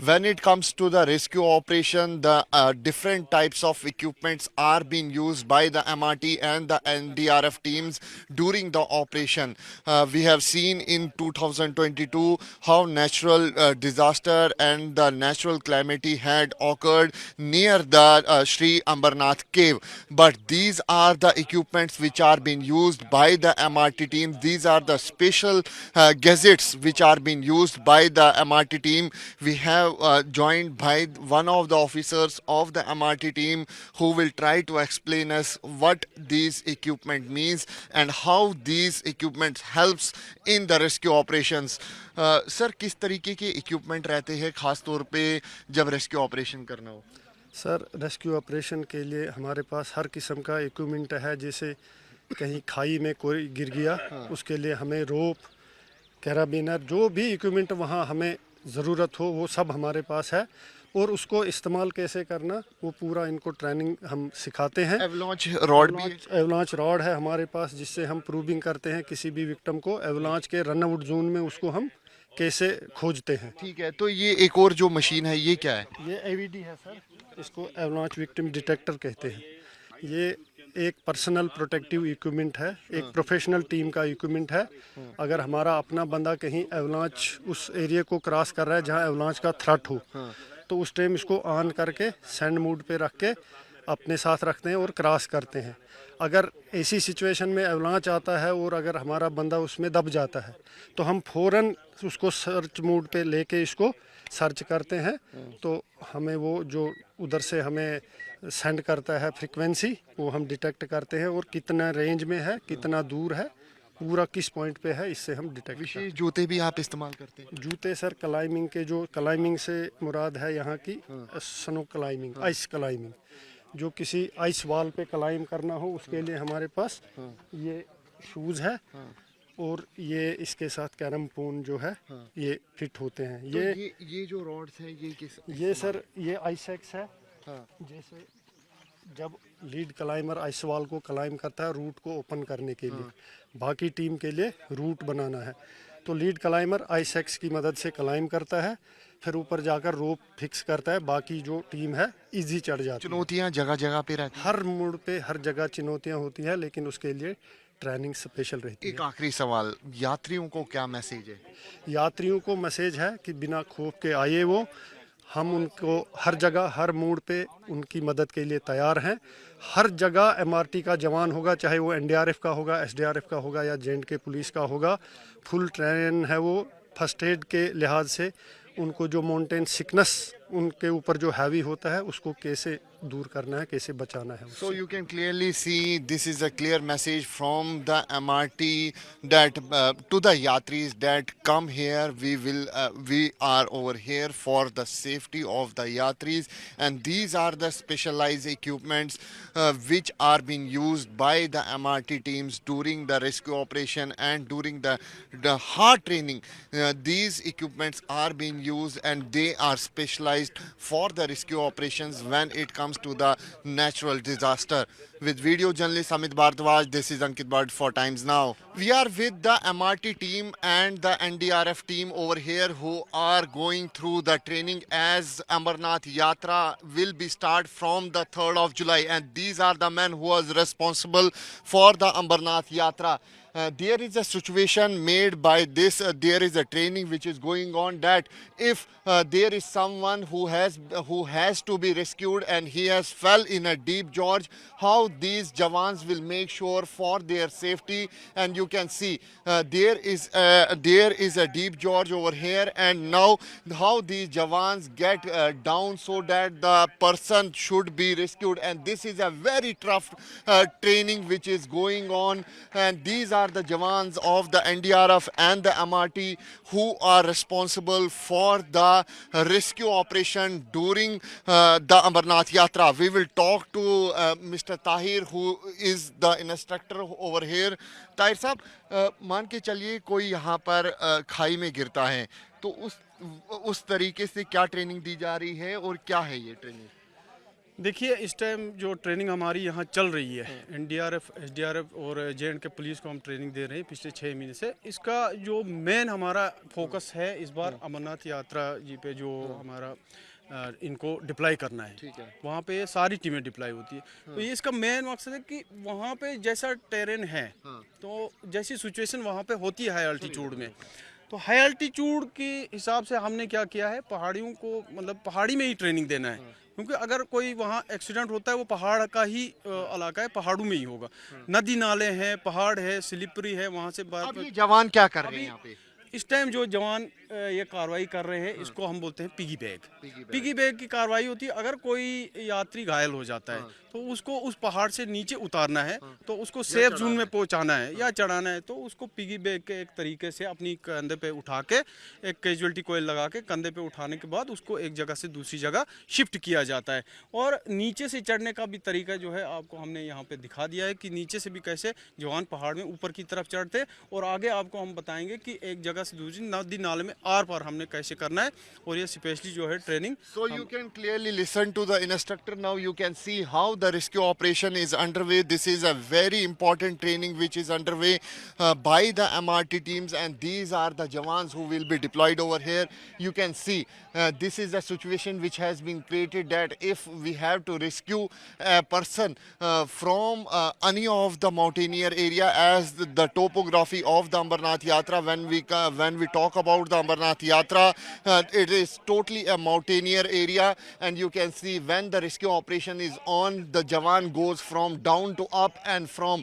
When it comes to the rescue operation, the different types of equipments are being used by the MRT and the NDRF teams during the operation. We have seen in 2022 how natural disaster and the natural calamity had occurred near the Sri Ambarnath cave. But these are the equipments which are being used by the MRT team. These are the special gadgets which are being used by the MRT team. We have joined by one of the officers of the MRT team who will try to explain us what these equipment means and how these equipment helps in the rescue operations. Sir किस तरीके के equipment रहते हैं खास तौर पे जब rescue operation करना हो? सर रेस्क्यू ऑपरेशन के लिए हमारे पास हर किस्म का इक्विपमेंट है। जैसे कहीं खाई में कोई गिर गया, उसके लिए हमें रोप, कैराबिनर, जो भी इक्विपमेंट वहाँ हमें ज़रूरत हो वो सब हमारे पास है। और उसको इस्तेमाल कैसे करना वो पूरा इनको ट्रेनिंग हम सिखाते हैं। एवलांच रॉड भी एवलांच रॉड है हमारे पास, जिससे हम प्रूविंग करते हैं किसी भी विक्टिम को एवलांच के रन आउट जोन में उसको हम कैसे खोजते हैं। ठीक है, तो ये एक और जो मशीन है ये क्या है? ये एवीडी है सर, इसको एवलांच विक्टिम डिटेक्टर कहते हैं। ये एक पर्सनल प्रोटेक्टिव इक्विपमेंट है, एक प्रोफेशनल टीम का इक्विपमेंट है। अगर हमारा अपना बंदा कहीं एवलांच उस एरिया को क्रॉस कर रहा है जहां एवलांच का थ्रेट हो, तो उस टाइम इसको ऑन करके सेंड मोड पे रख के अपने साथ रखते हैं और क्रॉस करते हैं। अगर ऐसी सिचुएशन में एवलांच आता है और अगर हमारा बंदा उसमें दब जाता है तो हम फ़ौरन उसको सर्च मोड पे लेके इसको सर्च करते हैं। तो हमें वो जो उधर से हमें सेंड करता है फ्रीक्वेंसी, वो हम डिटेक्ट करते हैं और कितना रेंज में है, कितना दूर है, पूरा किस पॉइंट पे है, इससे हम डिटेक्ट करते विशेष जूते भी आप इस्तेमाल करते हैं? हैं। जूते सर क्लाइंबिंग के, जो क्लाइंबिंग से मुराद है यहाँ की स्नो क्लाइंबिंग, आइस क्लाइंबिंग, जो किसी आइस वॉल पे क्लाइंब करना हो उसके लिए हमारे पास ये शूज़ है। और ये इसके साथ कैरम पोन जो है ये फिट होते हैं। तो ये जो रॉड्स हैं ये किस ये सर ये आइसेक्स है। हाँ। जैसे जब लीड क्लाइंबर आइस वॉल को क्लाइंब करता है रूट को ओपन करने के लिए, बाकी टीम के लिए रूट बनाना है, तो लीड क्लाइंबर आइसेक्स की मदद से क्लाइंब करता है, फिर ऊपर जाकर रोप फिक्स करता है, बाकी जो टीम है इजी चढ़ जाती है। चुनौतियां जगह जगह पे रहती हैं? हर मोड़ पे हर जगह चुनौतियाँ होती हैं, लेकिन उसके लिए ट्रेनिंग स्पेशल रहती एक है। आखिरी सवाल, यात्रियों को क्या मैसेज है? यात्रियों को मैसेज है कि बिना खौफ के आए वो, हम उनको हर जगह हर मोड़ पे उनकी मदद के लिए तैयार हैं। हर जगह एमआरटी का जवान होगा, चाहे वो एनडीआरएफ का होगा, एसडीआरएफ का होगा या जेएंडके पुलिस का होगा। फुल ट्रेन है वो फर्स्ट एड के लिहाज से। उनको जो माउंटेन सिकनेस उनके ऊपर जो हैवी होता है उसको कैसे दूर करना है, कैसे बचाना है So उससे। you can clearly see this is a clear message from the MRT that to the yatris that come here. We are over here for the safety of the yatris, and these are the specialized equipments which are being used by the MRT teams during the rescue operation and during the hard training. These equipments are being used and they are specialized for the rescue operations when it comes to the natural disaster. With video journalist Amit Bhardwaj, this is Ankit Bhatt for Times Now. We are with the MRT team and the NDRF team over here who are going through the training as Amarnath Yatra will be start from the 3rd of July, and these are the men who was responsible for the Amarnath Yatra. There is a situation made by this, there is a training which is going on that if there is someone who has to be rescued and he has fell in a deep gorge, how these jawans will make sure for their safety. And you can see there is a deep gorge over here, and now how these jawans get down so that the person should be rescued. And this is a very tough training which is going on, and these are the jawans of the NDRF and the MRT who are responsible for the rescue operation during the Amarnath Yatra. We will talk to Mr. Tahir, who is the instructor over here. Tahir साहब, मान के चलिए कोई यहाँ पर खाई में गिरता है, तो उस तरीके से क्या ट्रेनिंग दी जा रही है और क्या है ये ट्रेनिंग? देखिए इस टाइम जो ट्रेनिंग हमारी यहाँ चल रही है, एनडीआरएफ, एसडीआरएफ और जे&के पुलिस को हम ट्रेनिंग दे रहे हैं पिछले 6 महीने से। इसका जो मेन हमारा फोकस है इस बार अमरनाथ यात्रा जी पे जो हमारा इनको डिप्लाई करना है, वहाँ पे सारी टीमें डिप्लाई होती है। तो ये इसका मेन मकसद है कि वहाँ पे जैसा टेरेन है, तो जैसी सिचुएशन वहाँ पे होती है हाई अल्टीट्यूड में, तो हाई अल्टीट्यूड के हिसाब से हमने क्या किया है, पहाड़ियों को मतलब पहाड़ी में ही ट्रेनिंग देना है। क्योंकि अगर कोई वहाँ एक्सीडेंट होता है वो पहाड़ का ही इलाका है, पहाड़ों में ही होगा। नदी नाले हैं, पहाड़ है, स्लिपरी है, वहाँ से अब ये जवान क्या कर रहे हैं यहाँ पे? इस टाइम जो जवान ये कार्रवाई कर रहे हैं इसको हम बोलते हैं पिगी बैग। पिगी बैग की कार्रवाई होती है, अगर कोई यात्री घायल हो जाता है तो उसको उस पहाड़ से नीचे उतारना है, तो उसको सेफ जोन में पहुंचाना है या चढ़ाना है, तो उसको पिगी बैग के एक तरीके से अपनी कंधे पे उठा के, एक कैजुअलिटी कोयल लगा के कंधे पे उठाने के बाद उसको एक जगह से दूसरी जगह शिफ्ट किया जाता है। और नीचे से चढ़ने का भी तरीका जो है आपको हमने यहाँ पे दिखा दिया है कि नीचे से भी कैसे जवान पहाड़ में ऊपर की तरफ चढ़ते, और आगे आपको हम बताएंगे कि एक जगह से दूसरी नदी नाले में आर पार हमने कैसे करना है। और ये स्पेशली जो है training, So you can clearly listen to the instructor now. You can see how the rescue operation is underway. This is a very important training which is underway by the MRT teams, and these are the jawans who will be deployed over here. You can see this is a situation which has been created that if we have to rescue a person from any of the mountaineer area, as the topography of the Ambarnath Yatra, when we talk about the Ambarnath Yatra, it is totally a mountaineer area, and you can see when the rescue operation is on, the jawan goes from down to up and from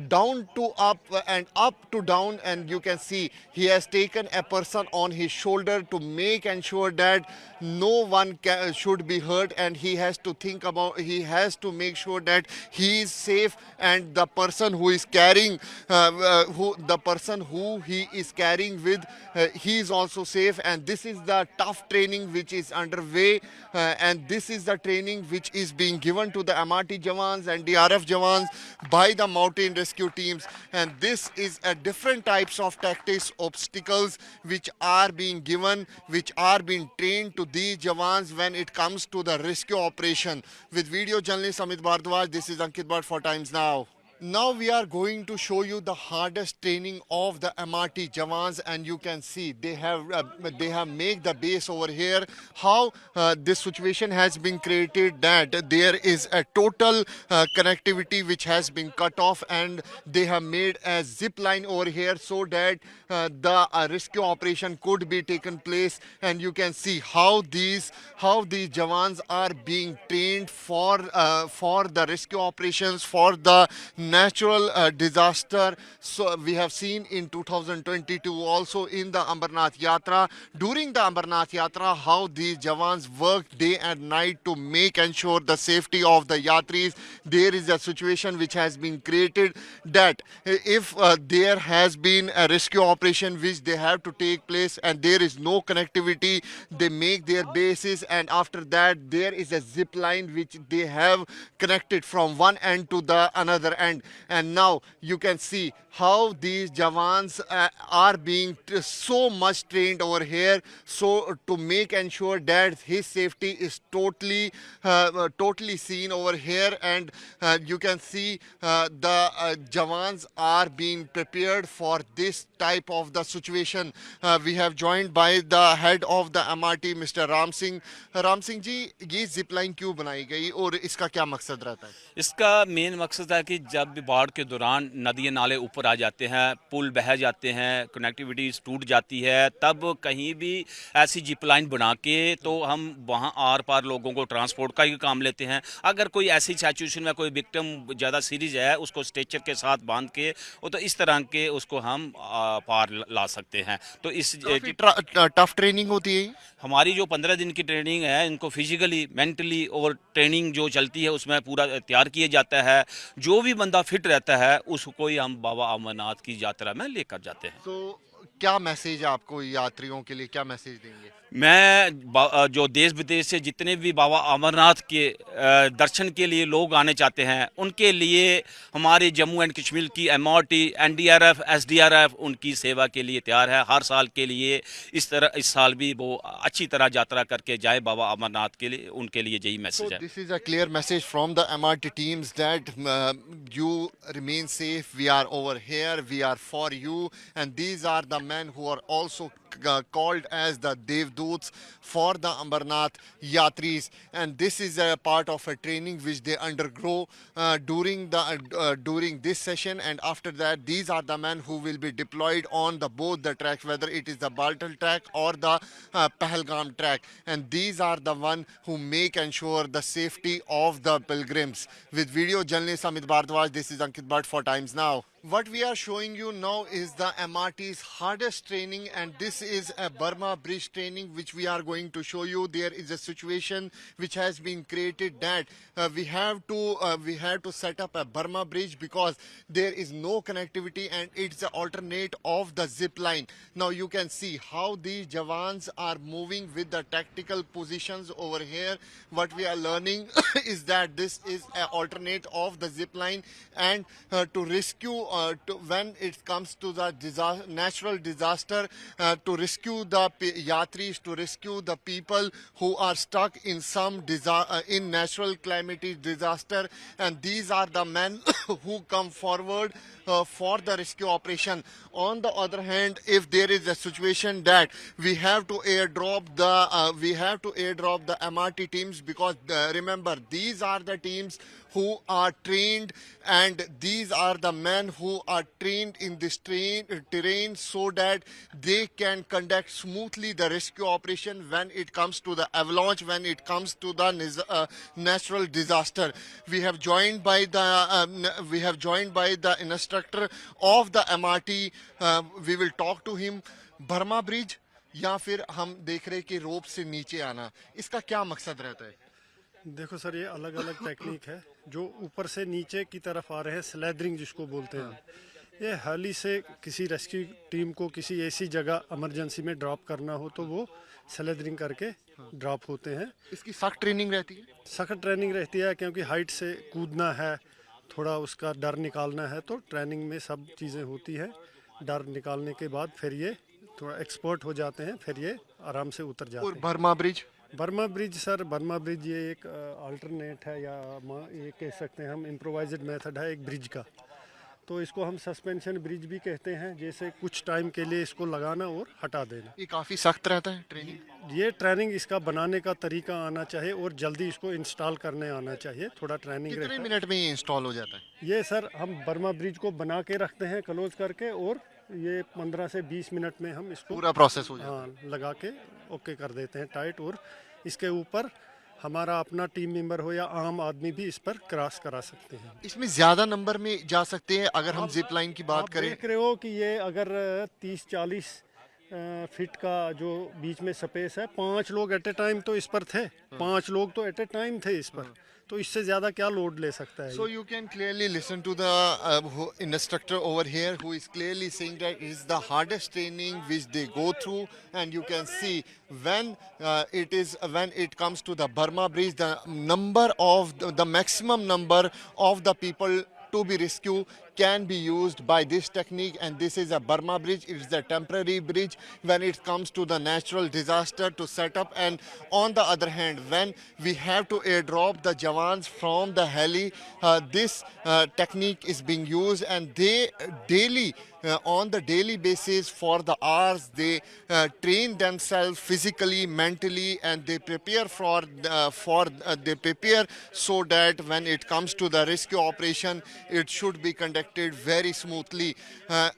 down to up and up to down, and you can see he has taken a person on his shoulder to make ensure that no one should be hurt, and he has to think about, he has to make sure that he is safe, and the person who is carrying the person who he is carrying with, he is also safe. And this is the tough training which is underway, and this is the training which is being given to the MRT jawans and DRF jawans by the mountain rescue teams. And this is a different types of tactics, obstacles which are being given, which are being trained to these jawans when it comes to the rescue operation. With video journalist Amit Bhardwaj, this is Ankit Bhatt for Times Now. Now we are going to show you the hardest training of the MRT jawans, and you can see they have made the base over here. How this situation has been created that there is a total connectivity which has been cut off, and they have made a zip line over here so that the rescue operation could be taken place. And you can see how these jawans are being trained for the rescue operations, for the natural disaster. So we have seen in 2022 also in the Ambarnath Yatra, during the Ambarnath Yatra, how these jawans work day and night to make ensure the safety of the yatris. There is a situation which has been created that if there has been a rescue operation which they have to take place and there is no connectivity, they make their bases, and after that there is a zip line which they have connected from one end to the another end. And now you can see how these jawans are being so much trained over here, so to make ensure that his safety is totally seen over here. And you can see the jawans are being prepared for this type of the situation. We have joined by the head of the MRT, Mr. Ram Singh. Ram Singh जी, ये zip line क्यों बनाई गई और इसका क्या मकसद रहता है? इसका मेन मकसद है कि जब भी बाढ़ के दौरान नदी नाले ऊपर आ जाते हैं, पुल बह जाते हैं, कनेक्टिविटी टूट जाती है, तब कहीं भी ऐसी जिप लाइन बना के तो हम वहाँ आर पार लोगों को ट्रांसपोर्ट का ही काम लेते हैं। अगर कोई ऐसी सिचुएशन में कोई विक्टिम ज़्यादा सीरियस है, उसको स्ट्रेचर के साथ बांध के वो तो इस तरह के उसको हम पार ला सकते हैं। तो इस टफ ट्रेनिंग होती है हमारी जो 15 दिन की ट्रेनिंग है, इनको फिजिकली, मेंटली और ट्रेनिंग जो चलती है उसमें पूरा तैयार किया जाता है। जो भी बंदा फिट रहता है उसको ही हम बाबा अमरनाथ की यात्रा में लेकर जाते हैं। तो क्या मैसेज आपको यात्रियों के लिए क्या मैसेज देंगे? जो देश विदेश से जितने भी बाबा अमरनाथ के दर्शन के लिए लोग आने चाहते हैं, उनके लिए हमारे जम्मू एंड कश्मीर की MRT, NDRF, SDRF उनकी सेवा के लिए तैयार है। हर साल के लिए इस साल भी वो अच्छी तरह यात्रा करके जाए बाबा अमरनाथ के लिए, उनके लिए यही So मैसेज है। this is a clear message from the MRT teams that you remain safe. We are over here. We are for you. And these are the men who are also called as the Devdoots for the Amarnath Yatris. And this is a part of a training which they undergo during this session. And after that, these are the men who will be deployed on the both the tracks, whether it is the Baltal track or the Pahalgam track. And these are the one who make ensure the safety of the pilgrims. With video journalist Amit Bhardwaj, this is Ankit Bhatt for Times Now. What we are showing you now is the MRT's hardest training, and this is a Burma bridge training which we are going to show you. There is a situation which has been created that we have to set up a Burma bridge because there is no connectivity and it's the alternate of the zip line. Now you can see how these Jawans are moving with the tactical positions over here. What we are learning is that this is an alternate of the zip line, and to rescue when it comes to the natural disaster, to rescue the yatris, to rescue the people who are stuck in some in natural climatic disaster, and these are the men who come forward for the rescue operation. On the other hand, if there is a situation that we have to airdrop the MRT teams, because remember, these are the teams who are trained, and these are the men who are trained in this terrain so that they can conduct smoothly the rescue operation when it comes to the avalanche, when it comes to the natural disaster. We have joined by the instructor of the MRT. We will talk to him. Burma Bridge या फिर हम देख रहे कि रोप से नीचे आना, इसका क्या मकसद रहता है? देखो सर, ये अलग अलग टेक्निक है। जो ऊपर से नीचे की तरफ आ रहे हैं, स्लैदरिंग जिसको बोलते हैं, ये हाली से किसी रेस्क्यू टीम को किसी ऐसी जगह इमरजेंसी में ड्रॉप करना हो तो वो स्लैदरिंग करके ड्रॉप होते हैं। इसकी सख्त ट्रेनिंग रहती है? सख्त ट्रेनिंग रहती है, क्योंकि हाइट से कूदना है, थोड़ा उसका डर निकालना है, तो ट्रेनिंग में सब चीज़ें होती हैं। डर निकालने के बाद फिर ये थोड़ा एक्सपर्ट हो जाते हैं, फिर ये आराम से उतर जाते हैं। और Burma bridge? Burma bridge sir, Burma bridge ये एक अल्टरनेट है, या ये कह सकते हैं हम इम्प्रोवाइज्ड मेथड है एक ब्रिज का। तो इसको हम सस्पेंशन ब्रिज भी कहते हैं, जैसे कुछ टाइम के लिए इसको लगाना और हटा देना। ये काफ़ी सख्त रहता है ट्रेनिंग? ये ट्रेनिंग इसका बनाने का तरीका आना चाहिए और जल्दी इसको इंस्टॉल करने आना चाहिए। थोड़ा ट्रेनिंग कितने मिनट में ये इंस्टॉल हो जाता है? ये सर हम बर्मा ब्रिज को बना के रखते हैं क्लोज करके, और ये 15 से 20 मिनट में हम इसको पूरा प्रोसेस हो जाता है। हाँ, लगा के ओके कर देते हैं टाइट, और इसके ऊपर हमारा अपना टीम मेंबर हो या आम आदमी भी इस पर क्रॉस करा सकते हैं। इसमें ज़्यादा नंबर में जा सकते हैं अगर हम जिप लाइन की बात करें? देख रहे हो कि ये अगर 30-40 फीट का जो बीच में स्पेस है, 5 लोग एट ए टाइम तो इस पर थे, 5 लोग तो एट ए टाइम थे इस पर, तो इससे ज़्यादा क्या लोड ले सकता है। So you can clearly listen to the instructor over here who is clearly saying that it is the hardest training which they go through, and you can see when it comes to the Burma Bridge, the maximum number of the people to be rescued can be used by this technique, and this is a Burma bridge. It is a temporary bridge when it comes to the natural disaster to set up. And on the other hand, when we have to airdrop the Jawans from the heli, this technique is being used, and they daily on the daily basis for the hours they train themselves physically, mentally, and they prepare they prepare so that when it comes to the rescue operation, it should be conducted very smoothly.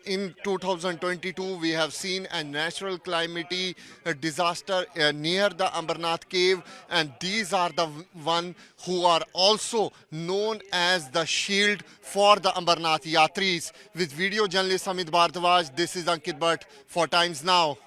In 2022, we have seen a natural calamity disaster near the Amarnath cave, and these are the one who are also known as the shield for the Amarnath Yatris. With video journalist Amit Bhardwaj, this is Ankit Bhatt for Times Now.